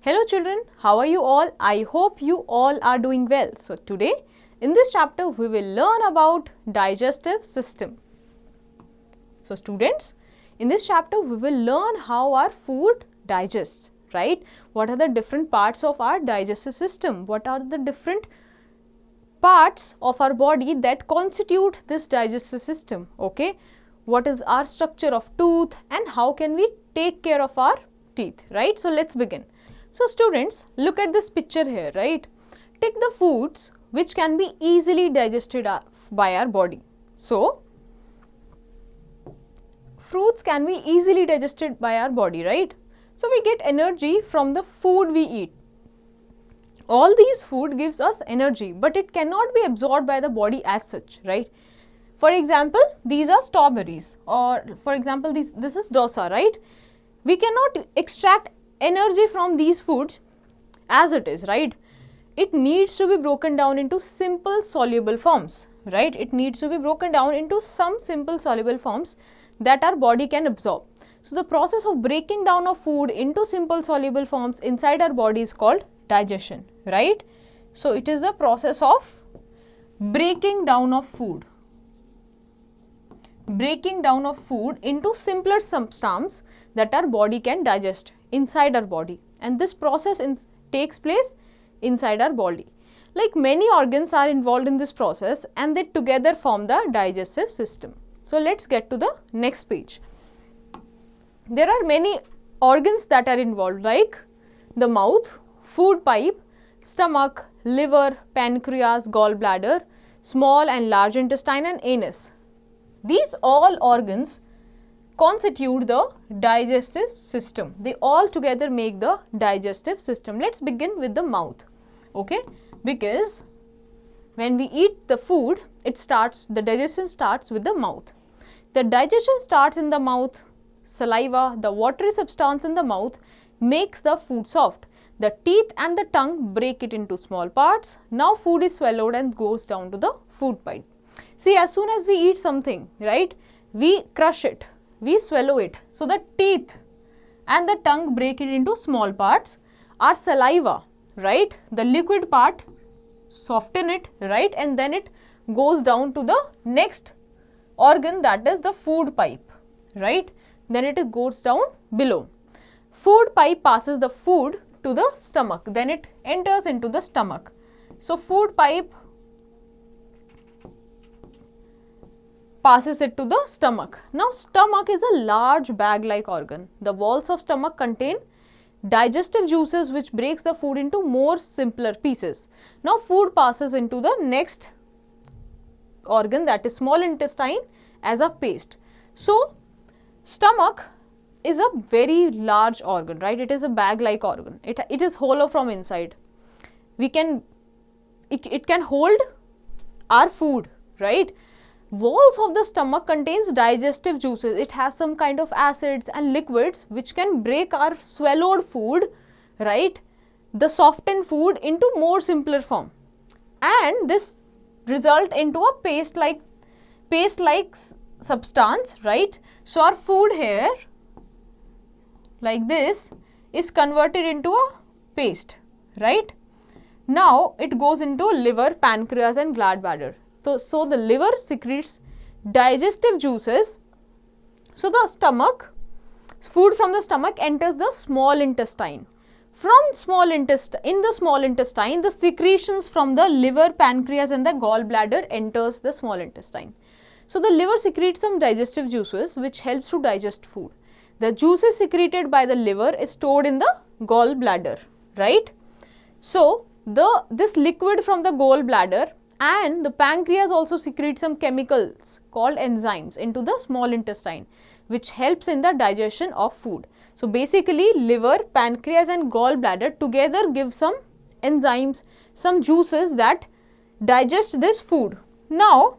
Hello children, how are you all? I hope you all are doing well. So today in this chapter we will learn about digestive system. So students, in this chapter we will learn how our food digests, right? What are the different parts of our digestive system? What are the different parts of our body that constitute this digestive system, okay? What is our structure of tooth and how can we take care of our teeth, right? So let's begin. So students, look at this picture here, right? Take the foods which can be easily digested by our body. So, fruits can be easily digested by our body, right? So, we get energy from the food we eat. All these food gives us energy, but it cannot be absorbed by the body as such, right? For example, these are strawberries, or for example, this is dosa, right? We cannot extract energy from these foods as it is, right? It needs to be broken down into simple soluble forms, right? It needs to be broken down into some simple soluble forms that our body can absorb. So the process of breaking down of food into simple soluble forms inside our body is called digestion, right? So it is the process of breaking down of food. Breaking down of food into simpler substance that our body can digest inside our body, and this process takes place inside our body. Like many organs are involved in this process and they together form the digestive system. So let's get to the next page. There are many organs that are involved, like the mouth, food pipe, stomach, liver, pancreas, gallbladder, small and large intestine and anus. These all organs constitute the digestive system. They all together make the digestive system. Let's begin with the mouth, okay? Because when we eat the food, the digestion starts with the mouth. The digestion starts in the mouth. Saliva, the watery substance in the mouth, makes the food soft. The teeth and the tongue break it into small parts. Now food is swallowed and goes down to the food pipe. See, as soon as we eat something, right, we crush it, we swallow it. So the teeth and the tongue break it into small parts. Our saliva, right, the liquid part, soften it, right, and then it goes down to the next organ, that is the food pipe, right. Then it goes down below. Food pipe passes the food to the stomach, then it enters into the stomach. So food pipe passes it to the stomach. Now stomach is a large bag-like organ. The walls of stomach contain digestive juices which breaks the food into more simpler pieces. Now food passes into the next organ, that is small intestine, as a paste. So stomach is a very large organ, right? It is a bag-like organ. It is hollow from inside. It can hold our food, right? Walls of the stomach contains digestive juices. It has some kind of acids and liquids which can break our swallowed food, right, the softened food, into more simpler form, and this result into a paste-like substance, right. So our food here, like this, is converted into a paste, right. Now it goes into liver, pancreas and gallbladder. So the liver secretes digestive juices. So the food from the stomach enters the small intestine. In the small intestine, the secretions from the liver, pancreas and the gallbladder enters the small intestine. So the liver secretes some digestive juices which helps to digest food. The juices secreted by the liver is stored in the gallbladder, right? So this liquid from the gallbladder and the pancreas also secretes some chemicals called enzymes into the small intestine, which helps in the digestion of food. So basically liver, pancreas and gallbladder together give some enzymes, some juices that digest this food. Now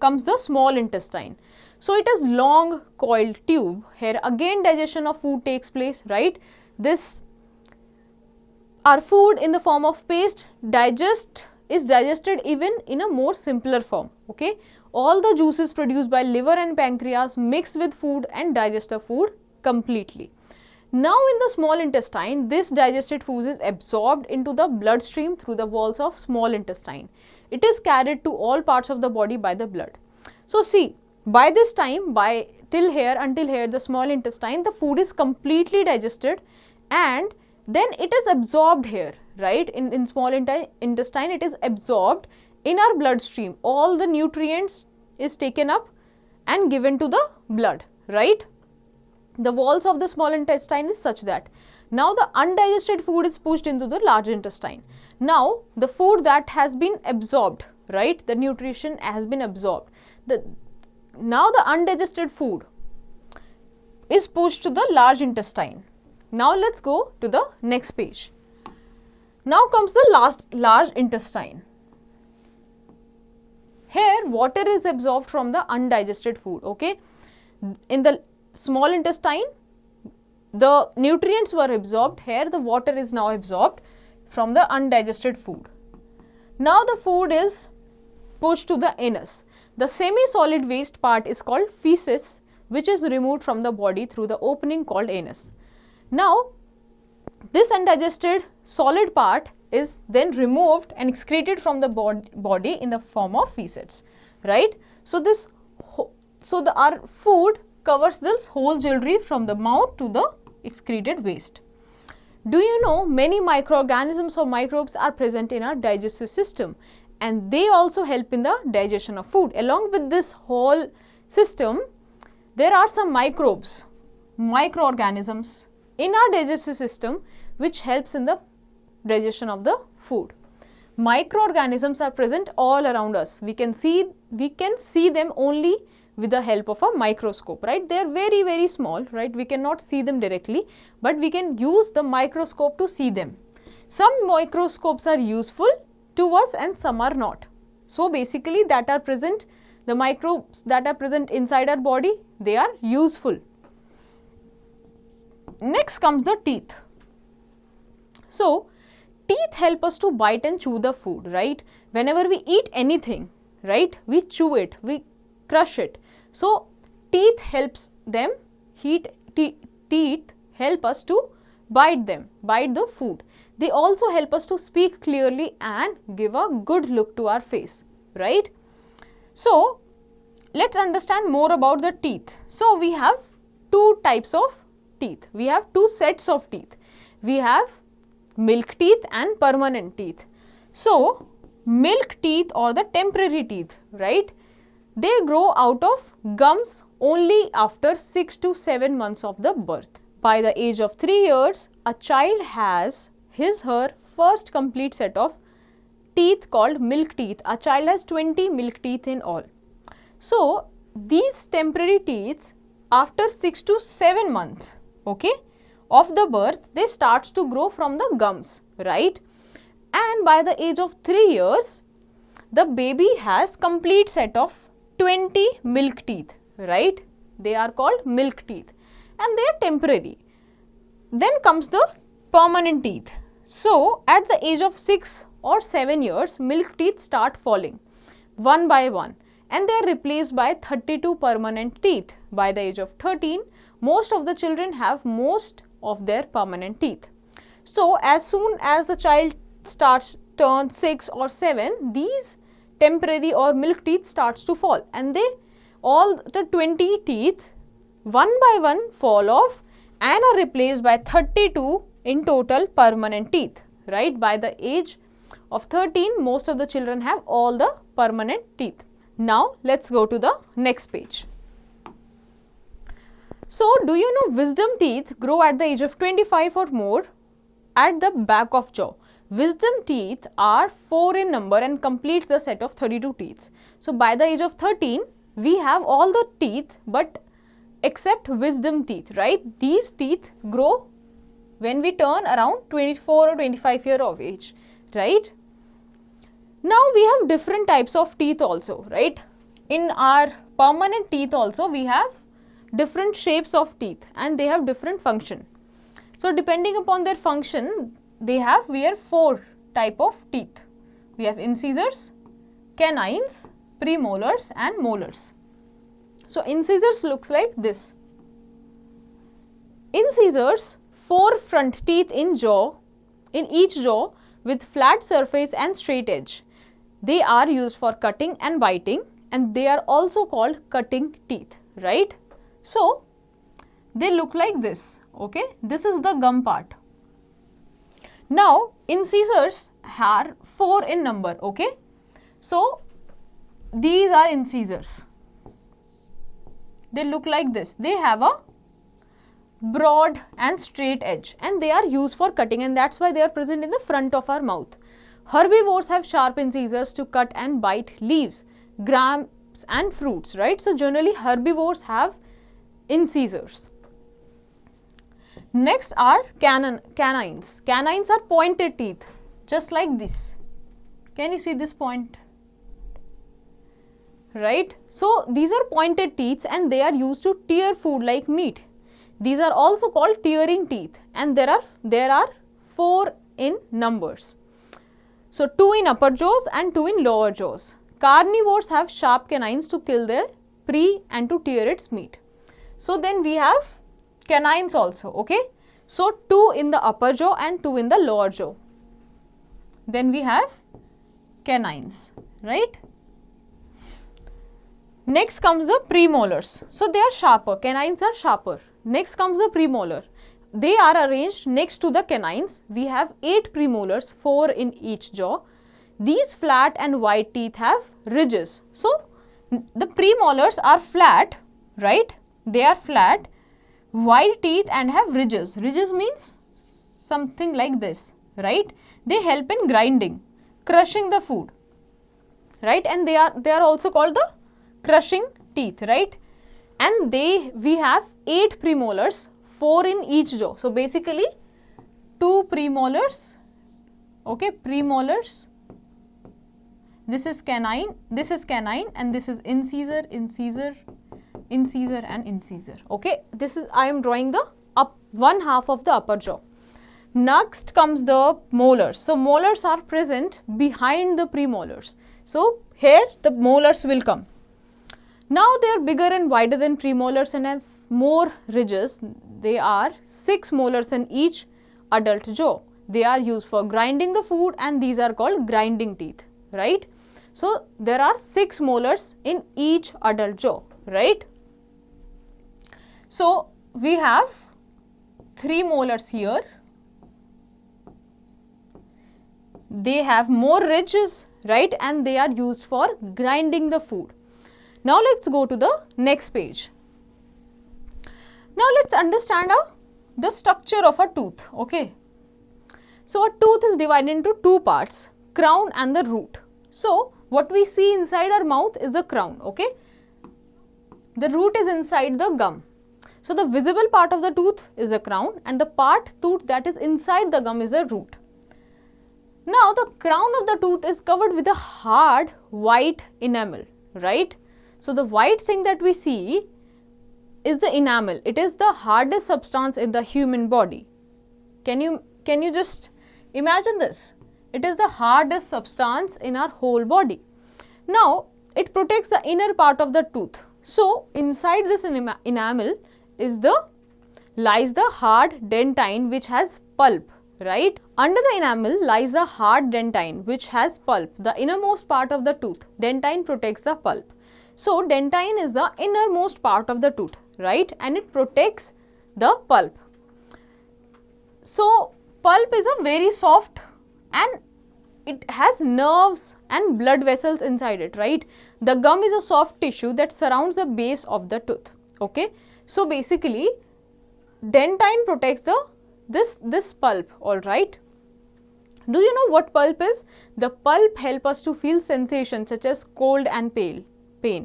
comes the small intestine. So it is long coiled tube. Here again digestion of food takes place, right? Our food in the form of paste is digested even in a more simpler form, okay. All the juices produced by liver and pancreas mix with food and digest the food completely. Now in the small intestine, this digested food is absorbed into the bloodstream through the walls of small intestine. It is carried to all parts of the body by the blood. So see, by this time, until here, the small intestine, the food is completely digested and then it is absorbed here, right? In small intestine, it is absorbed in our bloodstream. All the nutrients is taken up and given to the blood, right? The walls of the small intestine is such that now the undigested food is pushed into the large intestine. Now the food that has been absorbed, right? The nutrition has been absorbed. Now the undigested food is pushed to the large intestine. Now let's go to the next page. Now comes the large intestine. Here water is absorbed from the undigested food, okay? In the small intestine, the nutrients were absorbed. Here the water is now absorbed from the undigested food. Now the food is pushed to the anus. The semi-solid waste part is called feces, which is removed from the body through the opening called anus. Now this undigested solid part is then removed and excreted from the body in the form of feces, right? So our food covers this whole jewelry from the mouth to the excreted waste. Do you know many microorganisms or microbes are present in our digestive system, and they also help in the digestion of food. Along with this whole system, there are some microorganisms in our digestive system which helps in the digestion of the food. Microorganisms are present all around us. We can see them only with the help of a microscope, right? They are very, very small, right? We cannot see them directly, but we can use the microscope to see them. Some microscopes are useful to us and some are not. So basically the microbes that are present inside our body, they are useful. Next comes the teeth. So teeth help us to bite and chew the food, right? Whenever we eat anything, right, we chew it, we crush it. So teeth helps them, teeth help us to bite the food. They also help us to speak clearly and give a good look to our face, right? So let's understand more about the teeth. So we have two types of teeth. We have two sets of teeth. We have milk teeth and permanent teeth. So milk teeth or the temporary teeth, right? They grow out of gums only after 6 to 7 months of the birth. By the age of 3 years, a child has her first complete set of teeth called milk teeth. A child has 20 milk teeth in all. So these temporary teeth, after 6 to 7 months, okay, of the birth, they start to grow from the gums, right? And by the age of 3 years, the baby has complete set of 20 milk teeth, right? They are called milk teeth and they are temporary. Then comes the permanent teeth. So at the age of 6 or 7 years, milk teeth start falling one by one and they are replaced by 32 permanent teeth. By the age of 13, most of the children have most of their permanent teeth. So as soon as the child turn 6 or 7, these temporary or milk teeth starts to fall and all the 20 teeth one by one fall off and are replaced by 32 in total permanent teeth, right? By the age of 13, most of the children have all the permanent teeth. Now let's go to the next page. So do you know wisdom teeth grow at the age of 25 or more at the back of jaw? Wisdom teeth are 4 in number and completes the set of 32 teeth. So by the age of 13, we have all the teeth but except wisdom teeth, right? These teeth grow when we turn around 24 or 25 years of age, right? Now we have different types of teeth also, right? In our permanent teeth also we have different shapes of teeth and they have different function. So depending upon their function, we have 4 type of teeth. We have incisors, canines, premolars and molars. So incisors looks like this. Incisors 4 front teeth in each jaw with flat surface and straight edge. They are used for cutting and biting, and they are also called cutting teeth, right? So they look like this, okay? This is the gum part. Now incisors are 4 in number, okay? So these are incisors. They look like this. They have a broad and straight edge, and they are used for cutting, and that's why they are present in the front of our mouth. Herbivores have sharp incisors to cut and bite leaves, grapes and fruits, right? So generally herbivores have incisors. Next are canines. Canines are pointed teeth, just like this. Can you see this point? Right? So these are pointed teeth, and they are used to tear food like meat. These are also called tearing teeth, and there are 4 in numbers. So 2 in upper jaws and 2 in lower jaws. Carnivores have sharp canines to kill their prey and to tear its meat. So then we have canines also, okay? So 2 in the upper jaw and 2 in the lower jaw. Then we have canines, right? Next comes the premolars. So they are sharper, canines are sharper. Next comes the premolar. They are arranged next to the canines. We have 8 premolars, 4 in each jaw. These flat and wide teeth have ridges. So the premolars are flat, right? They are flat, wide teeth and have ridges. Ridges means something like this, right? They help in grinding, crushing the food, right? And they are also called the crushing teeth, right? And we have 8 premolars, 4 in each jaw. So basically 2 premolars, okay, premolars. This is canine, and this is incisor, incisor, incisor and incisor, okay. I am drawing the one half of the upper jaw. Next comes the molars. So molars are present behind the premolars. So here the molars will come. Now they are bigger and wider than premolars and have more ridges. They are 6 molars in each adult jaw. They are used for grinding the food, and these are called grinding teeth, right? So there are 6 molars in each adult jaw, right? So we have 3 molars here. They have more ridges, right? And they are used for grinding the food. Now let's go to the next page. Now let's understand the structure of a tooth, okay. So a tooth is divided into 2 parts, crown and the root. So what we see inside our mouth is the crown, okay. The root is inside the gum. So the visible part of the tooth is the crown, and the tooth that is inside the gum is the root. Now the crown of the tooth is covered with a hard white enamel, right? So the white thing that we see is the enamel. It is the hardest substance in the human body. Can you just imagine this? It is the hardest substance in our whole body. Now it protects the inner part of the tooth. So inside this enamel lies the hard dentine which has pulp, right? Under the enamel lies the hard dentine which has pulp, the innermost part of the tooth. Dentine protects the pulp. So dentine is the innermost part of the tooth, right? And it protects the pulp. So pulp is a very soft, and it has nerves and blood vessels inside it, right? The gum is a soft tissue that surrounds the base of the tooth, okay. So basically dentine protects this pulp, all right. Do you know what pulp is? The pulp helps us to feel sensations such as cold and pain,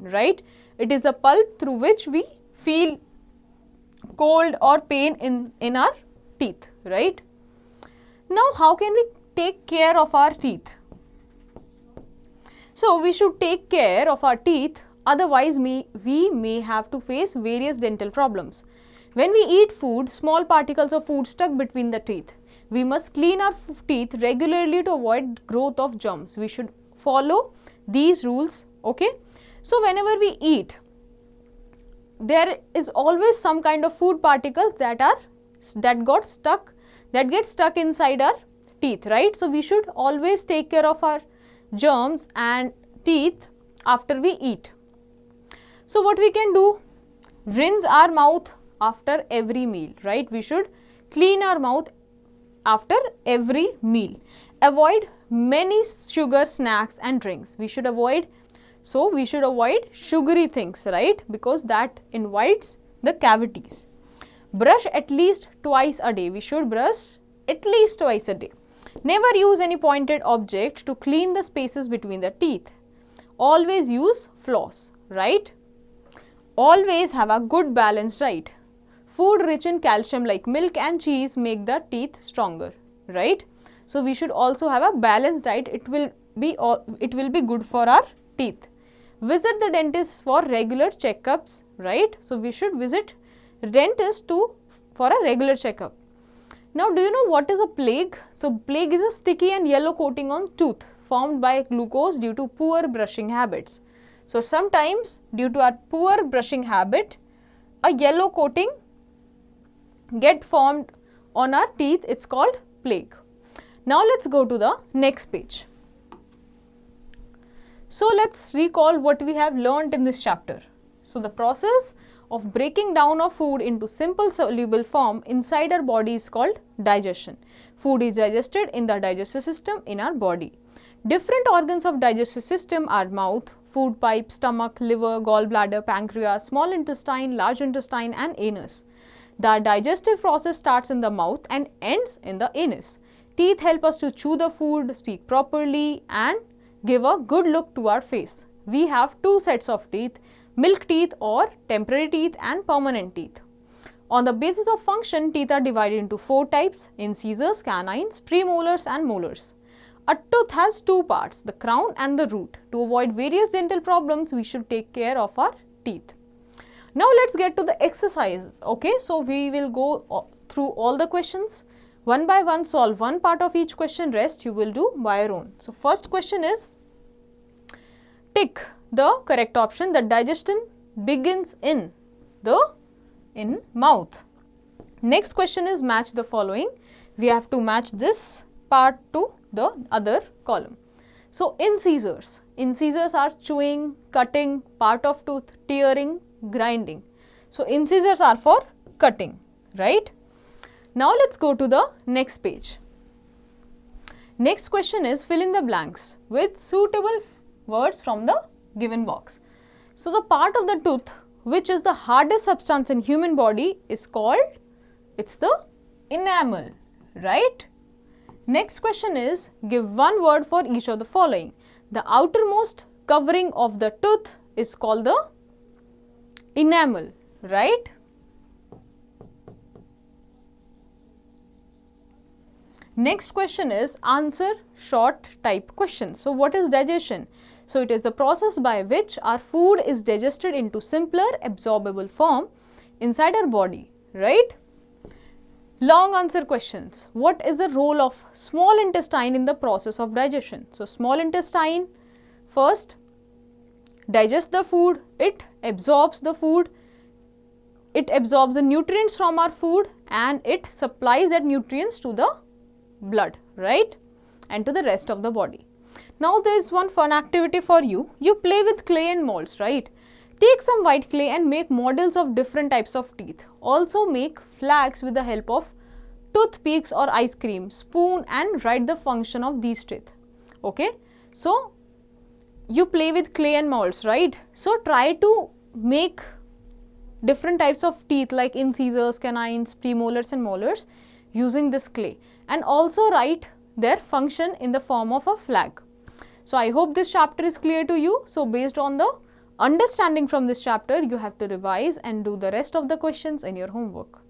right? It is a pulp through which we feel cold or pain in our teeth, right? Now how can we take care of our teeth? So we should take care of our teeth, otherwise we may have to face various dental problems. When we eat food, small particles of food stuck between the teeth. We must clean our teeth regularly to avoid growth of germs. We should follow these rules, okay. So whenever we eat, there is always some kind of food particles that are that get stuck inside our teeth, right? So we should always take care of our germs and teeth after we eat. So what we can do, rinse our mouth after every meal, right? We should clean our mouth after every meal. Avoid many sugar snacks and drinks. We should avoid sugary things, right? Because that invites the cavities. Brush at least twice a day. We should brush at least twice a day. Never use any pointed object to clean the spaces between the teeth. Always use floss, right? Always have a good balanced diet. Food rich in calcium like milk and cheese make the teeth stronger, right? So we should also have a balanced diet. It will be good for our teeth. Visit the dentist for regular checkups, right? So we should visit dentist for a regular checkup. Now, do you know what is a plague? So plague is a sticky and yellow coating on tooth formed by glucose due to poor brushing habits. So sometimes due to our poor brushing habit, a yellow coating get formed on our teeth. It's called plague. Now let's go to the next page. So let's recall what we have learnt in this chapter. So the process of breaking down of food into simple soluble form inside our body is called digestion. Food is digested in the digestive system in our body. Different organs of digestive system are mouth, food pipe, stomach, liver, gallbladder, pancreas, small intestine, large intestine and anus. The digestive process starts in the mouth and ends in the anus. Teeth help us to chew the food, speak properly and give a good look to our face. We have two sets of teeth, milk teeth or temporary teeth and permanent teeth. On the basis of function, teeth are divided into four types: incisors, canines, premolars and molars. A tooth has two parts, the crown and the root. To avoid various dental problems, we should take care of our teeth. Now let's get to the exercises. Okay, so we will go through all the questions. One by one, solve one part of each question, rest you will do by your own. So first question is, tick the correct option. The digestion begins in mouth. Next question is, match the following. We have to match this part to the other column. So incisors. Incisors are chewing, cutting, part of tooth, tearing, grinding. So incisors are for cutting, right? Now let's go to the next page. Next question is, fill in the blanks with suitable words from the given box. So the part of the tooth which is the hardest substance in human body is called, it's the enamel, right? Next question is, give one word for each of the following. The outermost covering of the tooth is called the enamel, right? Next question is, answer short type questions. So what is digestion? So it is the process by which our food is digested into simpler absorbable form inside our body, right? Long answer questions. What is the role of small intestine in the process of digestion? So small intestine first digests the food, it absorbs the food, it absorbs the nutrients from our food and it supplies that nutrients to the blood, right, and to the rest of the body. Now there is one fun activity for you. You play with clay and molds, right? Take some white clay and make models of different types of teeth. Also make flags with the help of toothpicks or ice cream, spoon and write the function of these teeth. Okay, so you play with clay and molds, right? So try to make different types of teeth like incisors, canines, premolars and molars using this clay, and also write their function in the form of a flag. So I hope this chapter is clear to you. So based on the understanding from this chapter, you have to revise and do the rest of the questions in your homework.